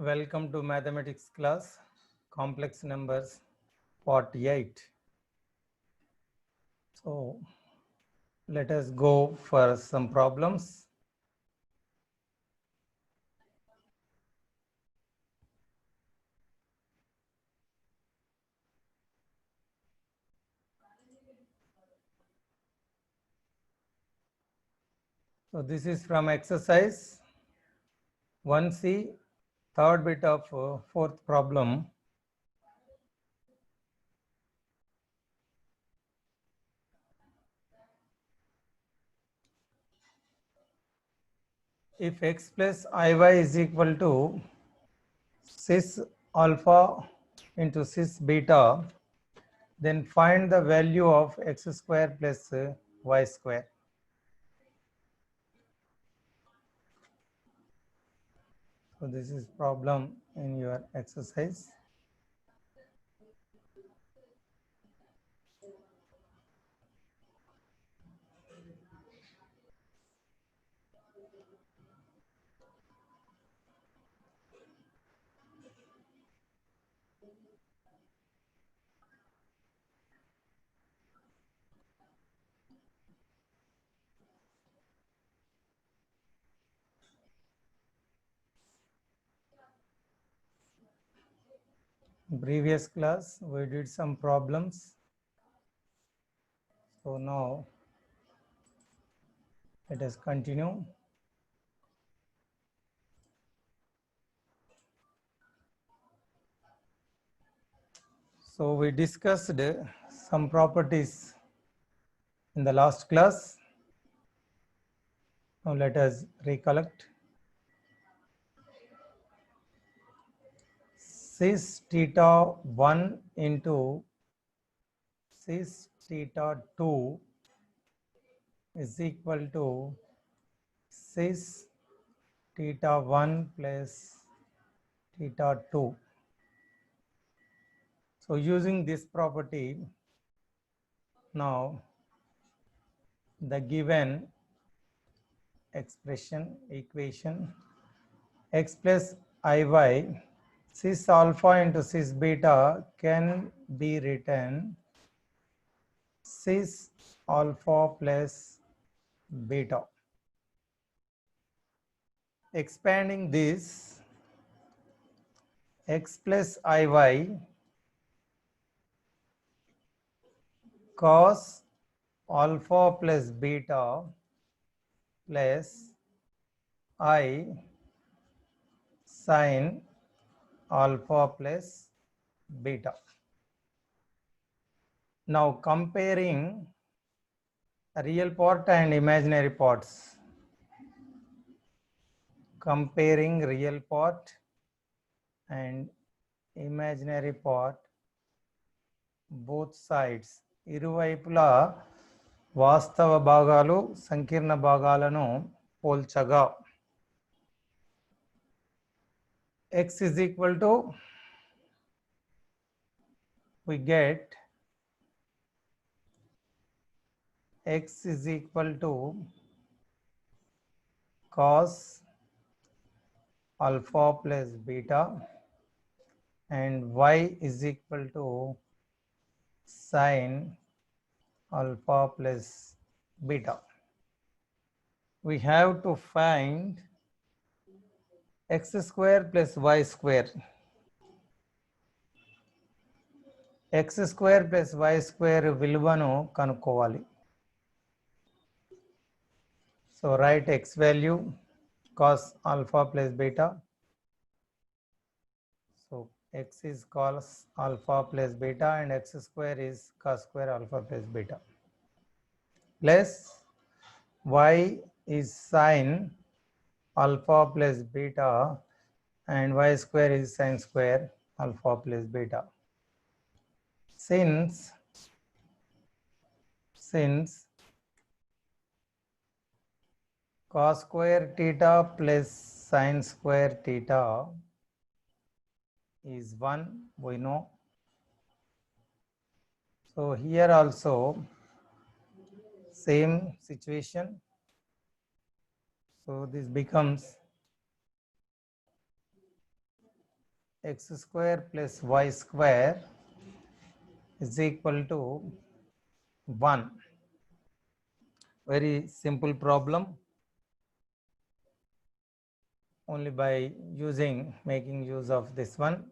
Welcome to mathematics class, complex numbers, part 8. So let us go for some problems. So this is from exercise 1C, third bit of fourth problem. If x plus iy is equal to cis alpha into cis beta, then find the value of x square plus y square. So this is problem in your exercise. Previous class we did some problems, so now let us continue. So we discussed some properties in the last class. Now let us recollect. Cis theta 1 into cis theta 2 is equal to cis theta 1 plus theta 2. So using this property, now the given equation x plus iy cis alpha into cis beta can be written cis alpha plus beta. Expanding this, x plus iy cos alpha plus beta plus I sin alpha plus beta. Now comparing real part and imaginary parts. Comparing real part and imaginary part, both sides, ఇరువైపులా వాస్తవ భాగాలు సంకీర్ణ భాగాలను పోల్చగా x is equal to, we get x is equal to cos alpha plus beta and y is equal to sin alpha plus beta. We have to find x square plus y square. x square plus y square విలువను కనుక్కోవాలి. So write x value cos alpha plus beta. So x is cos alpha plus beta and x square is cos square alpha plus beta. Plus y is sin alpha plus beta and y square is sin square alpha plus beta. Since cos square theta plus sin square theta is 1, we know. So here also same situation. So this becomes x square plus y square is equal to 1. Very simple problem. Only by making use of this one.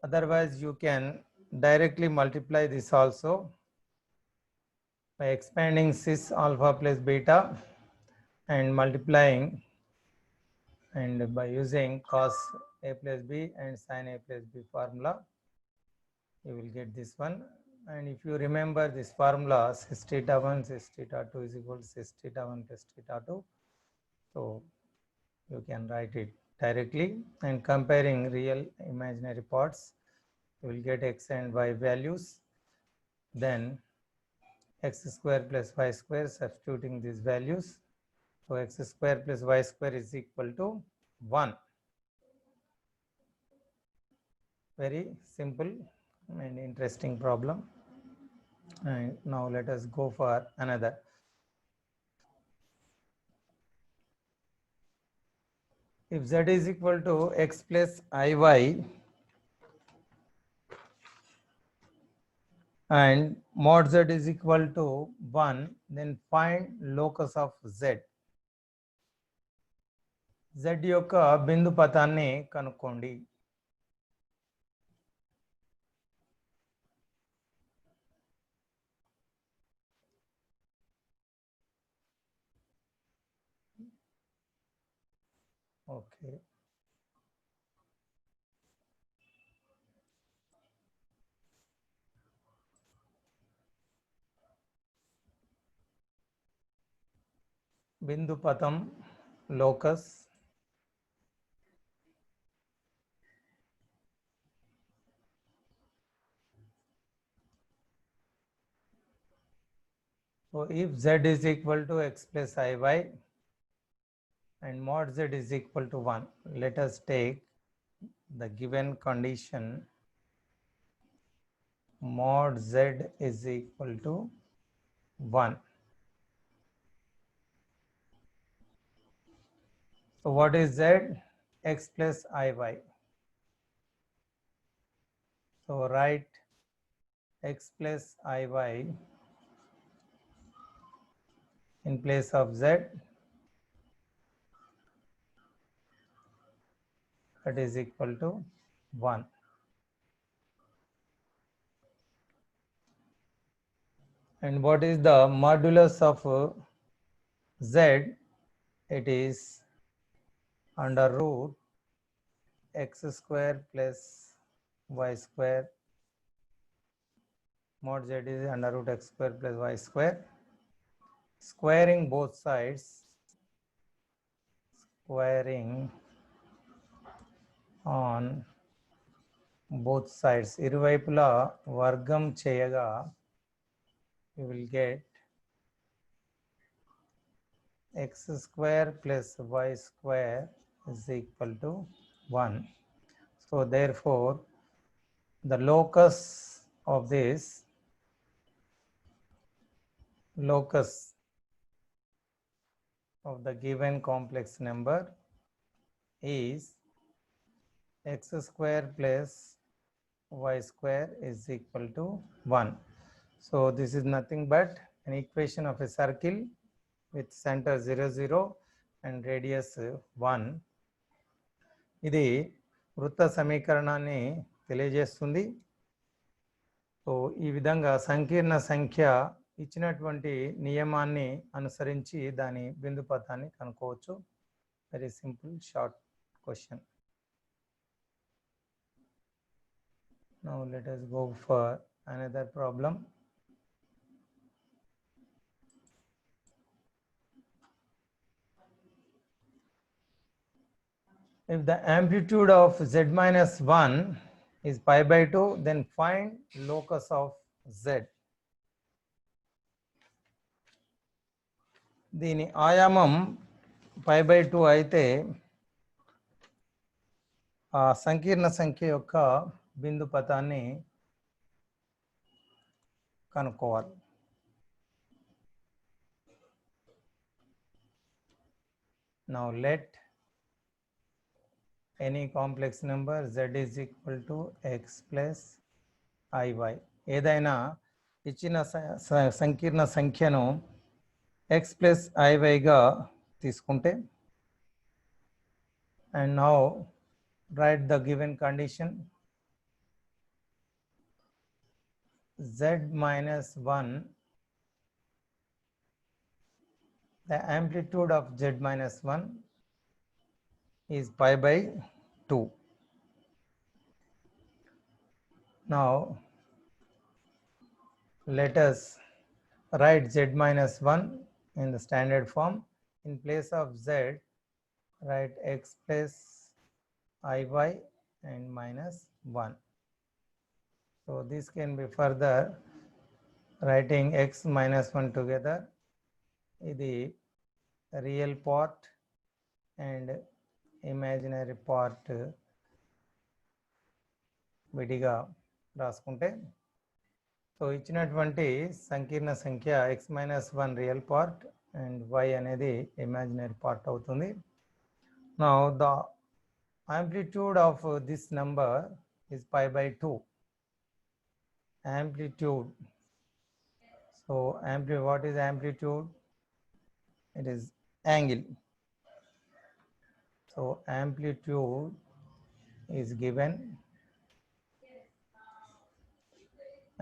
Otherwise, you can directly multiply this also by expanding cis alpha plus beta and multiplying, and by using cos a plus b and sin a plus b formula, you will get this one. And if you remember this formula, cis theta 1 cis theta 2 is equal to cis theta 1 plus theta 2. So you can write it directly, and comparing real imaginary parts, you will get x and y values. Then x square plus y square, substituting these values. So x square plus y square is equal to 1. Very simple and interesting problem. And now let us go for another. If z is equal to x plus iy and mod z is equal to 1, then find locus of z. Z యొక్క బిందు పథాన్ని కనుక్కోండి. Okay. బిందు పథం locus. So if z is equal to x plus iy and mod z is equal to 1, let us take the given condition mod z is equal to 1. So what is z? X plus iy. So write x plus iy in place of z, that is equal to 1. And what is the modulus of z? It is under root x square plus y square. Mod z is under root x square plus y square. Squaring both sides, squaring on both sides, ఇరువైపులా వర్గం చేయగా you will get x square plus y square is equal to 1. So therefore, the locus of this, locus of the given complex number is x square plus y square is equal to 1. So this is nothing but an equation of a circle with center 0 0 and radius 1. ఇది వృత్త సమీకరణాన్ని తెలియజేస్తుంది. So ఈ విధంగా సంకీర్ణ సంఖ్య ఇచ్చినటువంటి నియమాన్ని అనుసరించి దాని బిందు పథాన్ని కనుక్కోవచ్చు. Very simple short question. Now let us go for another problem. If the amplitude of z minus 1 is pi by 2, then find locus of z. దీని ఆయామం pi by 2 అయితే ఆ సంకీర్ణ సంఖ్య యొక్క బిందు పథాన్ని కనుక్కోవాలి. Now let any complex number z is equal to x plus iy. ఏదైనా ఇచ్చిన సంకీర్ణ సంఖ్యను x plus iy గా తీసుకుంటే, and now write the given condition z minus 1, the amplitude of z minus 1 is pi by 2. Now let us write z minus 1 in the standard form. In place of z, write x plus iy and minus 1. So this can be further writing x minus 1 together. Idi real part and imaginary part విడిగా రాసుకుంటే, so ఇచ్చినటువంటి సంకీర్ణ సంఖ్య x minus 1 real part and y అనేది imaginary part అవుతుంది. Now the amplitude of this number is pi by 2. Amplitude. So what is amplitude? It is angle. So amplitude is given.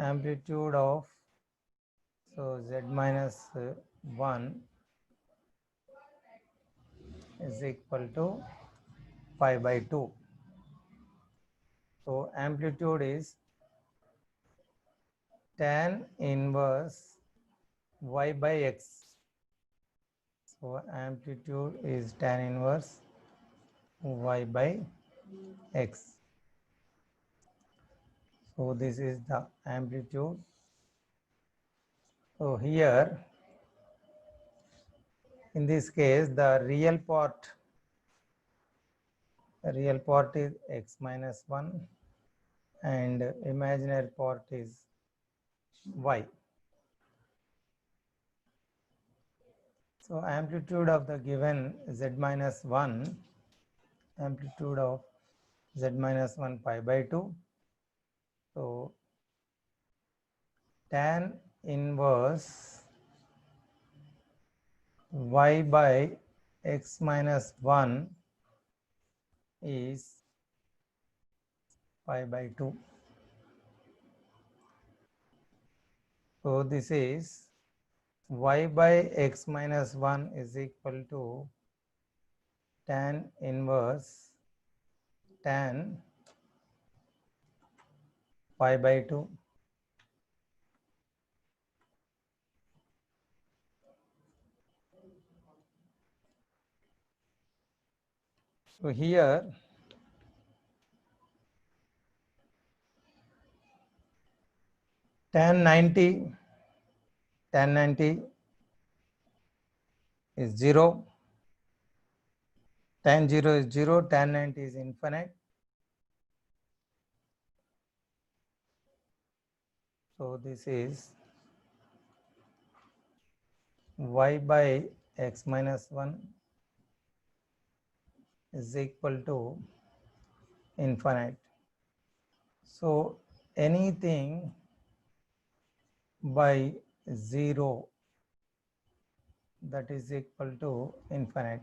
Amplitude of, so z minus 1 is equal to pi by 2. So amplitude is tan inverse y by x. So amplitude is tan inverse y by x. So this is the amplitude. So here in this case the real part is x minus 1 and imaginary part is y. So amplitude of the given z minus 1, amplitude of z minus 1 pi by 2. So tan inverse y by x minus 1 is pi by 2. So this is y by x minus 1 is equal to tan inverse tan pi by 2. So here tan 90 is 0, tan 0 is 0, tan 90 is infinite. So this is y by x minus 1 is equal to infinite. So anything by 0 that is equal to infinite.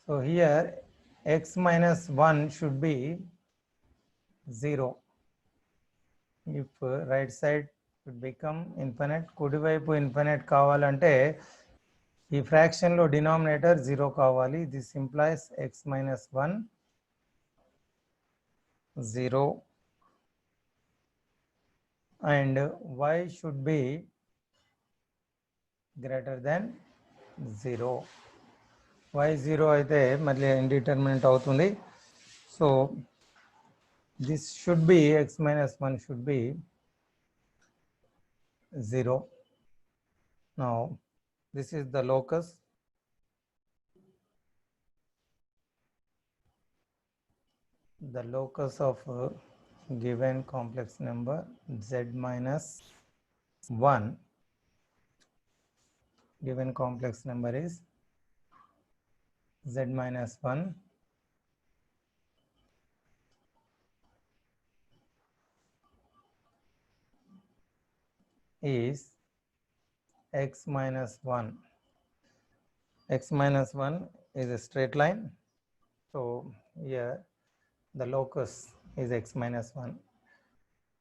So here x minus 1 should be 0. If right side should become infinite, కుడి వైపు infinite కావాలంటే ఈ fraction లో denominator 0 కావాలి. This implies x minus 1 0 and y should be greater than 0. y 0 అయితే మళ్ళీ indeterminate అవుతుంది. So this should be x minus 1 should be 0. Now this is the locus. The locus of a given complex number z minus 1. Given complex number is z minus 1 is x minus 1. X minus 1 is a straight line. So here the locus is x minus 1.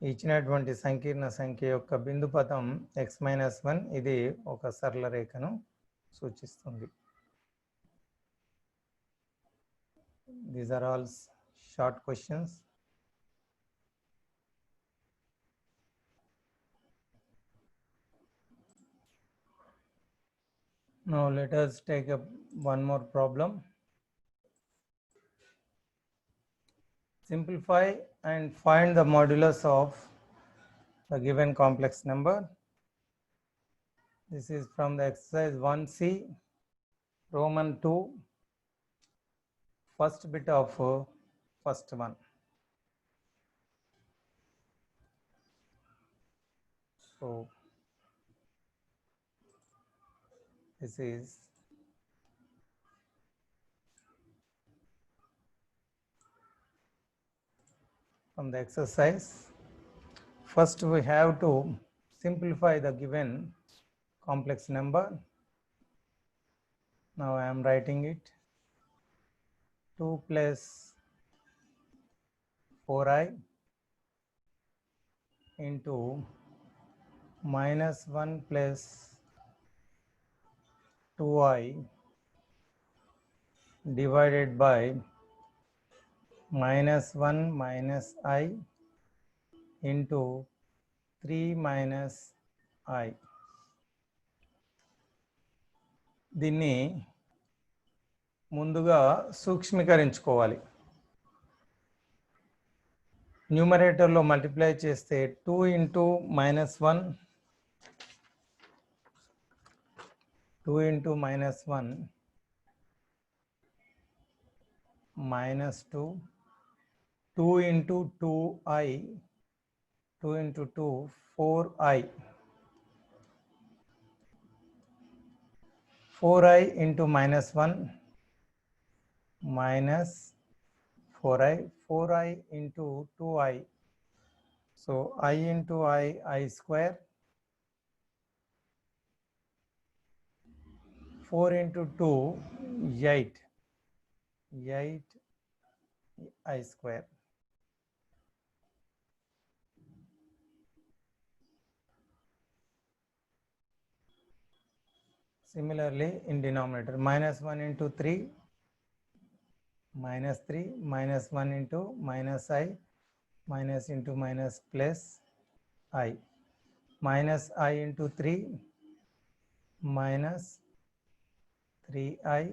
ఇచ్చినటువంటి సంకీర్ణ సంఖ్య యొక్క బిందు పదం x minus 1 ఇది ఒక సరళ రేఖను సూచిస్తుంది. These are all short questions. Now let us take up one more problem. Simplify and find the modulus of the given complex number. This is from the exercise 1C, Roman 2, first bit of first one. So this is from the exercise. First we have to simplify the given complex number. Now I am writing it. 2 plus 4i into minus 1 plus 2i divided by minus 1 minus I into 3 minus I. దీన్ని ముందుగా సూక్ష్మీకరించుకోవాలి. న్యూమరేటర్లో multiply చేస్తే 2 into minus 1 2 into minus 1 minus 2 2 into 2i 2 into 2 4i 4i into minus 1 minus 4i 4i into 2i, so I into I square, 4 into 2 8 I square. Similarly in denominator, minus 1 into 3 minus 3 minus 1 into minus I minus into minus plus I minus I into 3 minus 3I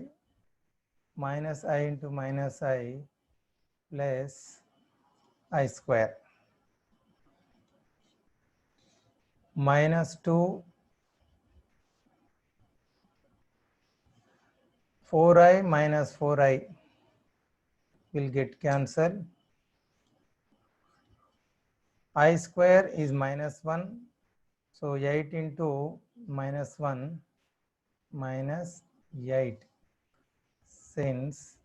minus I into minus I plus I square minus 2 4i minus 4i will get cancelled. I square is minus 1, so 8 into minus 1 minus 8, since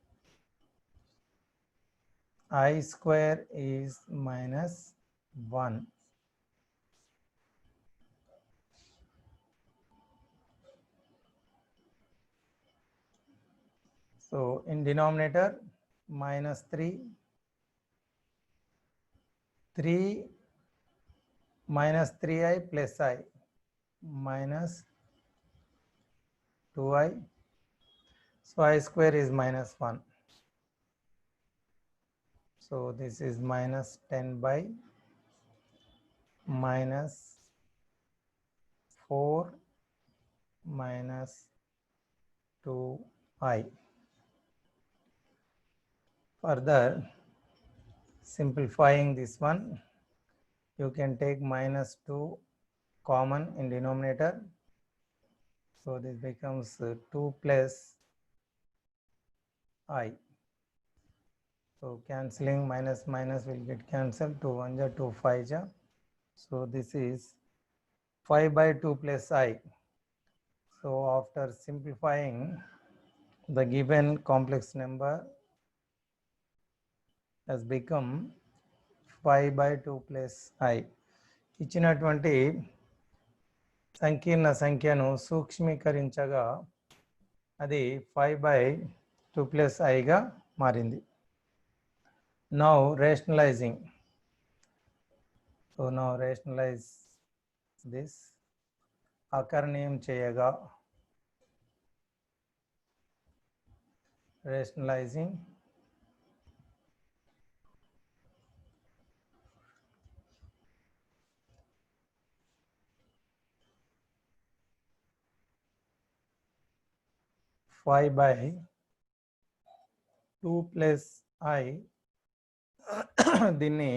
I square is minus 1. So in denominator minus 3 minus 3i plus I minus 2i, so I square is minus 1. So this is minus 10 by minus 4 minus 2i. Further simplifying this one, you can take minus 2 common in denominator, so this becomes 2 plus I. So cancelling minus minus will get cancelled, 2 1 ja 2 5 ja, so this is 5 by 2 plus I. So after simplifying the given complex number has become 5/2 plus I. ఇచ్చినటువంటి సంకీర్ణ సంఖ్యను సూక్ష్మీకరించగా అది 5/2 plus I గా మారింది. Now rationalizing. So now rationalize this. అకర్ణీయం చేయగా rationalizing five by 2 plus I దీన్ని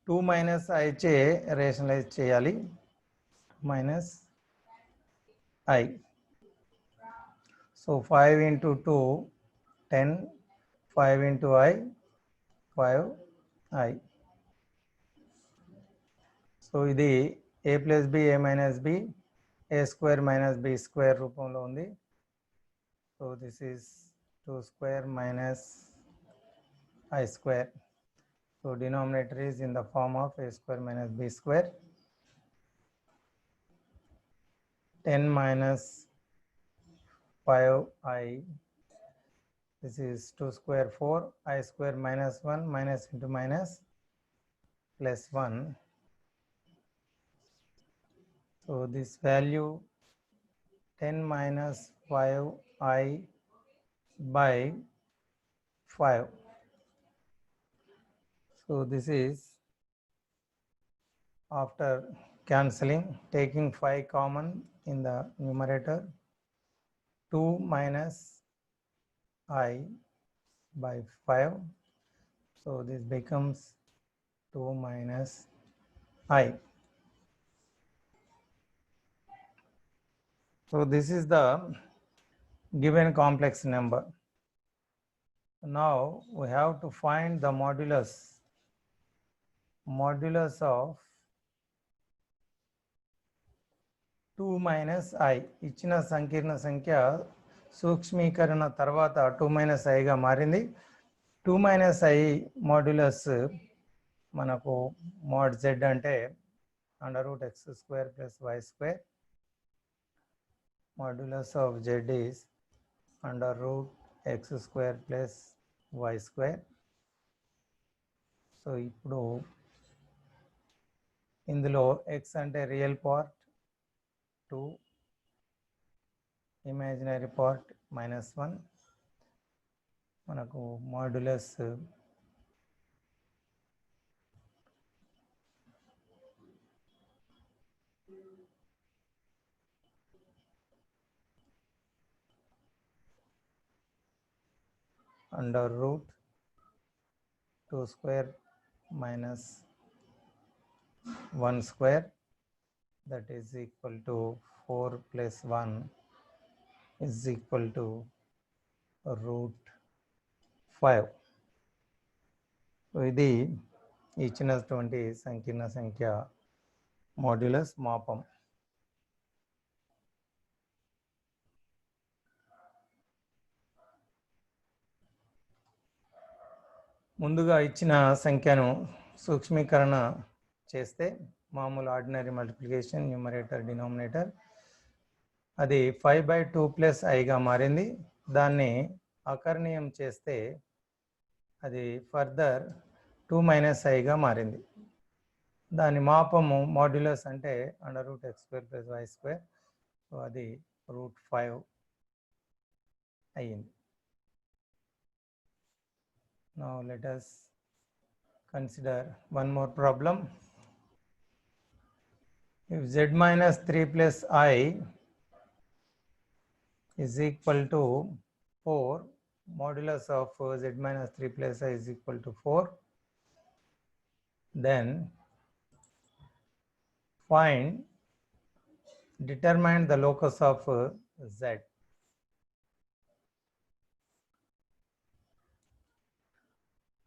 2 minus I చే rationalise చేయాలి. minus I. So 5 into 2 10, 5 into I 5I. So ఇది a plus b a minus b a square minus b square రూపంలో ఉంది. So this is 2 square minus I square. So denominator is in the form of a square minus b square. 10 minus 5I. This is 2 square 4. I square minus 1 minus into minus plus 1. So this value 10 minus 5I by 5. So this is after cancelling, taking 5 common in the numerator, 2 minus I by 5. So this becomes 2 minus I. So this is the given complex number. Now we have to find the modulus of 2 minus I. ఇచ్చిన సంకీర్ణ సంఖ్య సూక్ష్మీకరణ తర్వాత 2 minus Iగా మారింది. 2 minus I modulus మనకు mod z అంటే √x² plus y². Modulus of z is √x² plus y². So ఇప్పుడు ఇందులో x అంటే రియల్ పార్ట్ 2, ఇమాజినరీ పార్ట్ -1. మనకు modulus √2² minus 1², that is equal to 4 plus 1 is equal to √5. So ఇది ఇచ్చినటువంటి సంకీర్ణ సంఖ్య మాడ్యులస్ మాపం. ముందుగా ఇచ్చిన సంఖ్యను సూక్ష్మీకరణ చేస్తే మామూలు ఆర్డినరీ మల్టిప్లికేషన్ న్యూమరేటర్ డినామినేటర్ అది 5/2 plus Iగా మారింది. దాన్ని అకర్ణీయం చేస్తే అది ఫర్దర్ 2 minus Iగా మారింది. దాని మాపము మాడ్యులస్ అంటే √x² plus y². సో అది √5 అయ్యింది. Now let us consider one more problem. If z minus 3 plus I is equal to 4, modulus of z minus 3 plus I is equal to 4, then determine the locus of z.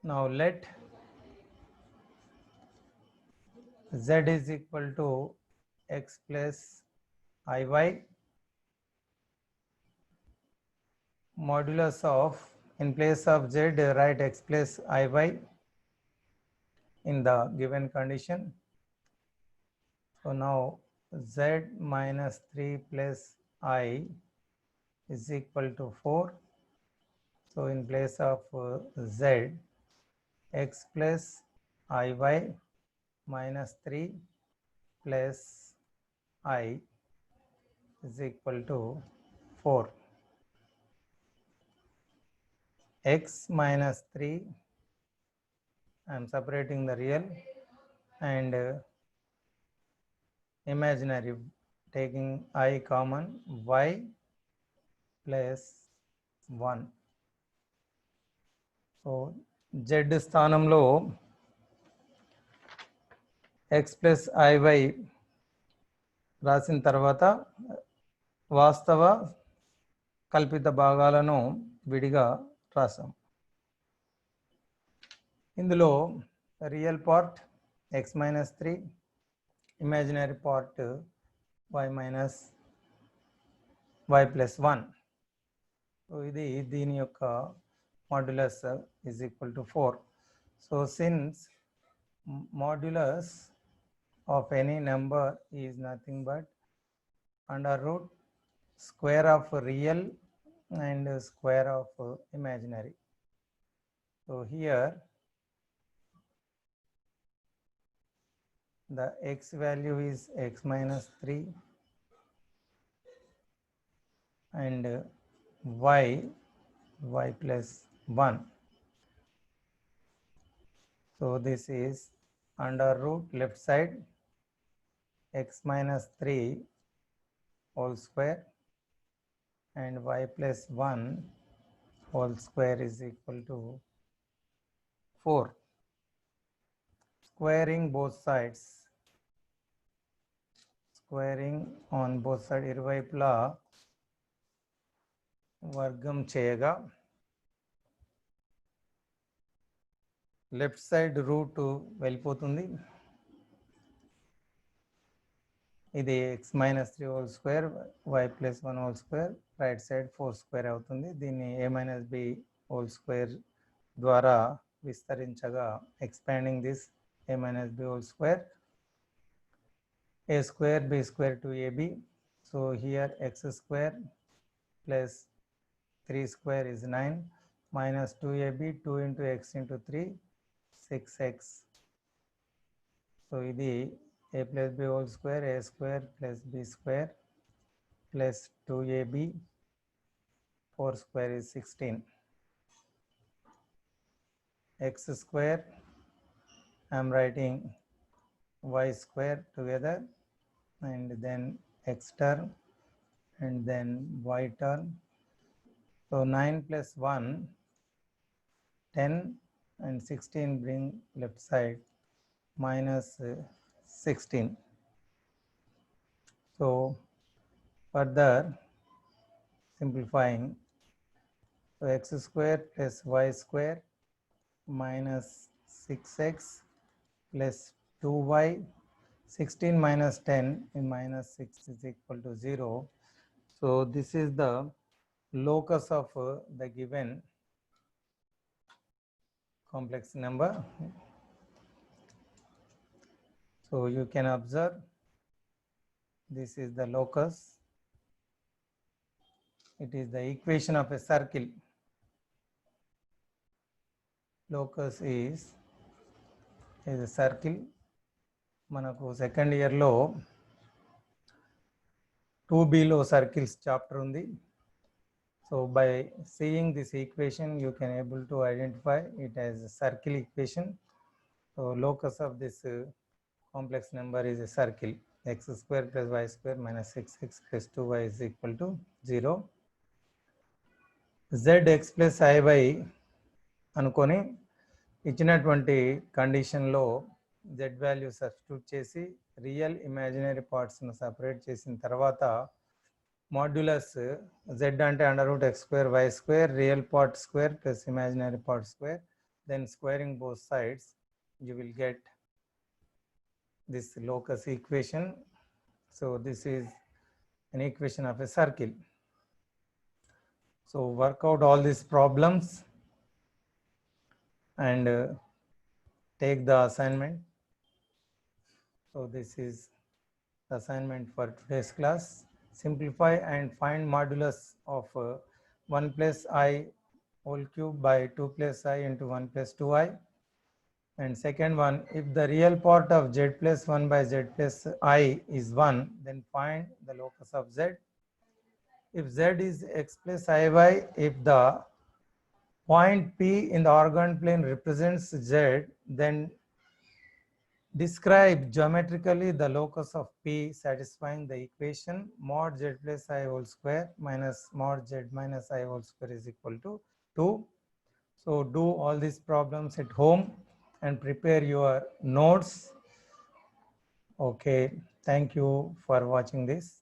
Now let z is equal to x plus iy, modulus of, in place of z, write x plus iy in the given condition. So now z minus 3 plus I is equal to 4. So in place of z, x plus iy minus 3 plus I is equal to 4. X minus 3, I am separating the real and imaginary, taking I common, y plus 1. So z స్థానంలో x plus i y రాసిన తర్వాత వాస్తవ కల్పిత భాగాలను విడిగా రాసాం. ఇందులో real part x minus 3, imaginary part y minus y plus 1. So ఇది దీని యొక్క modulus is equal to 4. So since modulus of any number is nothing but under root square of real and square of imaginary. So here the x value is x minus 3 and y plus 1. So this is under root left side x minus 3 whole square and y plus 1 whole square is equal to 4. Squaring both sides, squaring on both sides, ఇరువైపులా వర్గం చేయగా left side root వెళ్ళిపోతుంది. ఇది x minus 3 whole square y plus 1 whole square, right side 4 square అవుతుంది. దీన్ని a minus b whole square ద్వారా విస్తరించగా expanding this a minus b whole square, a square b square to ab. So here x square plus 3 square is 9 minus 2ab, 2 into x into 3, 6x. So idi a plus b whole square, a square plus b square plus 2ab, 4 square is 16. X square, I am writing y square together and then x term and then y term. So 9 plus 1, 10 and 16 bring left side minus 16. So further simplifying, so x square plus y square minus 6x plus 2y, 16 minus 10 and minus 6 is equal to 0. So this is the locus of the given complex number. So you can observe this is the locus. It is the equation of a circle. Locus is a circle. మనకు second ఇయర్లో 2Bలో circles chapter ఉంది. So by seeing this equation you can able to identify it as a circle equation. So locus of this complex number is a circle. x square plus y square minus 6x plus 2y is equal to 0. zx plus iy అనుకొని ఇచ్చినటువంటి కండిషన్లో z value substitute చేసి real imaginary పార్ట్స్ను separate చేసిన తర్వాత modulus z అంటే under root x square y square, real part square plus imaginary part square, then squaring both sides you will get this locus equation. So this is an equation of a circle. So work out all these problems and take the assignment. So this is the assignment for today's class. Simplify and find modulus of 1 plus I whole cube by 2 plus I into 1 plus 2I. And second one, if the real part of z plus 1 by z plus I is 1, then find the locus of z. If z is x plus iy, if the point P in the organoid plane represents z, then describe geometrically the locus of P satisfying the equation mod z plus I whole square minus mod z minus I whole square is equal to 2. So do all these problems at home and prepare your notes. Okay, thank you for watching this.